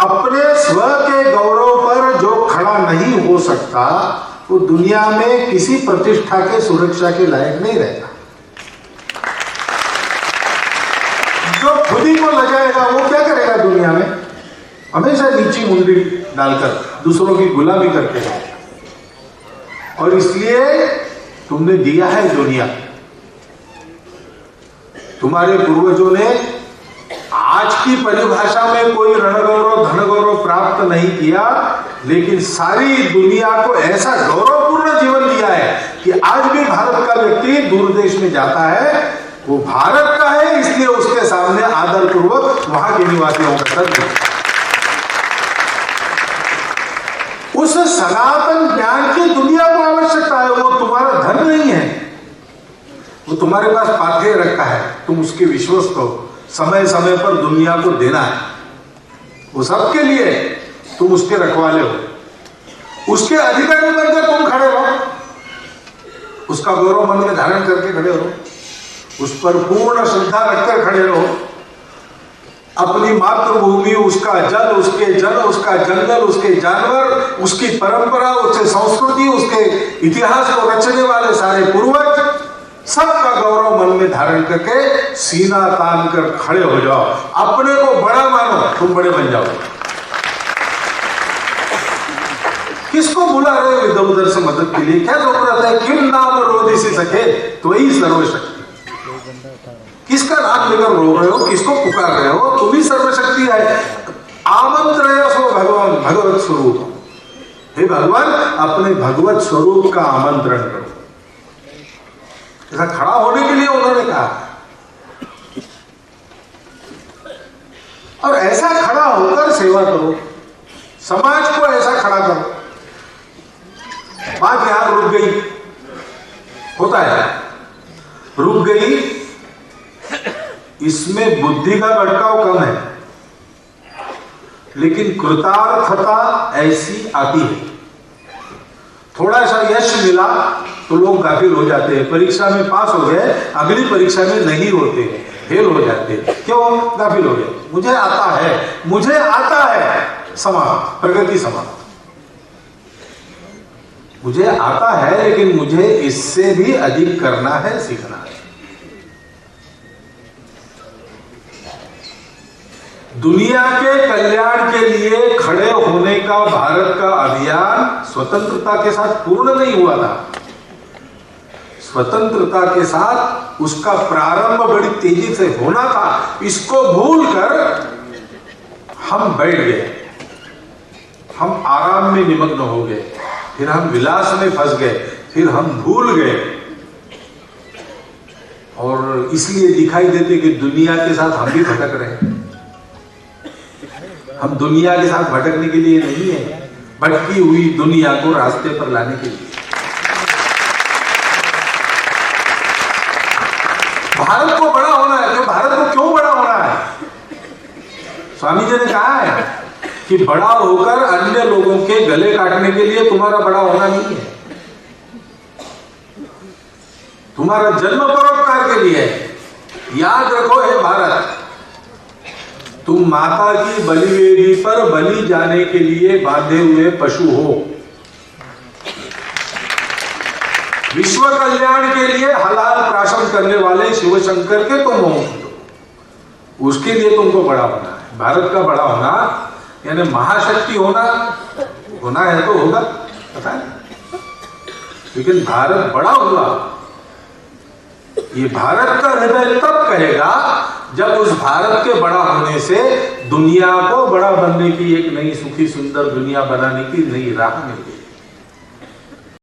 अपने स्व के गौरव पर जो खड़ा नहीं हो सकता वो दुनिया में किसी प्रतिष्ठा के सुरक्षा के लायक नहीं रहता। जो खुद ही को लजाएगा वो क्या करेगा दुनिया में? हमेशा नीची मुंडी डालकर दूसरों की गुलामी करके रहेगा। और इसलिए तुमने दिया है दुनिया, तुम्हारे पूर्वजों ने आज की परिभाषा में कोई रणगौरव धनगौरव प्राप्त नहीं किया, लेकिन सारी दुनिया को ऐसा गौरवपूर्ण जीवन दिया है कि आज भी भारत का व्यक्ति दूर देश में जाता है, वो भारत का है इसलिए उसके सामने आदर पूर्वक वहां के निवासियों का सर। उस सनातन ज्ञान की दुनिया को आवश्यकता है, वो तुम्हारा धन नहीं है, वो तुम्हारे पास पाथेय रखा है, तुम उसके विश्वस्त हो, समय समय पर दुनिया को देना है, वो सबके लिए तुम उसके रखवाले हो, उसके अधिकारी बनकर तुम खड़े रहो, उसका गौरव मन में धारण करके खड़े रहो, उस पर पूर्ण श्रद्धा रखकर खड़े रहो। अपनी मातृभूमि, उसका जल, उसके जल, उसका जंगल, उसके जानवर, उसकी परंपरा, उसके संस्कृति, उसके इतिहास को रचने वाले सारे पूर्वज, सबका गौरव मन में धारण करके सीना तान कर खड़े हो जाओ। अपने को बड़ा मानो, तुम बड़े बन जाओ। किसको बुला रहे हो इधर उधर से मदद के लिए? क्या जरूरत है? किम नाम रोधी से सके तो ही सर्वशक्ति। किसका नाम लेकर रो रहे हो? किसको पुकार रहे हो? तुम ही सर्वशक्ति है। आमंत्रण सो भगवान भगवत स्वरूप। हे भगवान, अपने भगवत स्वरूप का आमंत्रण करो। ऐसा खड़ा होने के लिए उन्होंने कहा, और ऐसा खड़ा होकर सेवा करो, समाज को ऐसा खड़ा करो। बात यहां रुक गई, होता है रुक गई, इसमें बुद्धि का भटकाव कम है, लेकिन कृतार्थता ऐसी आती है। थोड़ा सा यश मिला तो लोग गाफिल हो जाते हैं, परीक्षा में पास हो गए, अगली परीक्षा में नहीं होते, फेल हो जाते हैं। क्यों गाफिल हो गए? मुझे आता है, मुझे आता है, समाप्त, प्रगति समाप्त। मुझे आता है लेकिन मुझे इससे भी अधिक करना है, सीखना है। दुनिया के कल्याण के लिए खड़े होने का भारत का अभियान स्वतंत्रता के साथ पूर्ण नहीं हुआ था। स्वतंत्रता के साथ उसका प्रारंभ बड़ी तेजी से होना था। इसको भूलकर हम बैठ गए, हम आराम में निमग्न हो गए, फिर हम विलास में फंस गए, फिर हम भूल गए, और इसलिए दिखाई देते कि दुनिया के साथ हम भी भटक रहे हैं। हम दुनिया के साथ भटकने के लिए नहीं है, भटकी हुई दुनिया को रास्ते पर लाने के लिए। भारत को बड़ा होना है, तो भारत को क्यों बड़ा होना है? स्वामी जी ने कहा है कि बड़ा होकर अन्य लोगों के गले काटने के लिए तुम्हारा बड़ा होना नहीं है, तुम्हारा जन्म परोपकार के लिए है। याद रखो हे भारत, तुम माता की बलिवेदी पर बलि जाने के लिए बांधे हुए पशु हो। विश्व कल्याण के लिए हलाल प्राशन करने वाले शिव शंकर के तुम हो, उसके लिए तुमको बड़ा होना है। भारत का बड़ा होना यानी महाशक्ति होना है तो होगा, पता है, लेकिन भारत बड़ा हुआ, ये भारत का हृदय तब कहेगा जब उस भारत के बड़ा होने से दुनिया को बड़ा बनने की एक नई सुखी सुंदर दुनिया बनाने की नई राह मिल गई।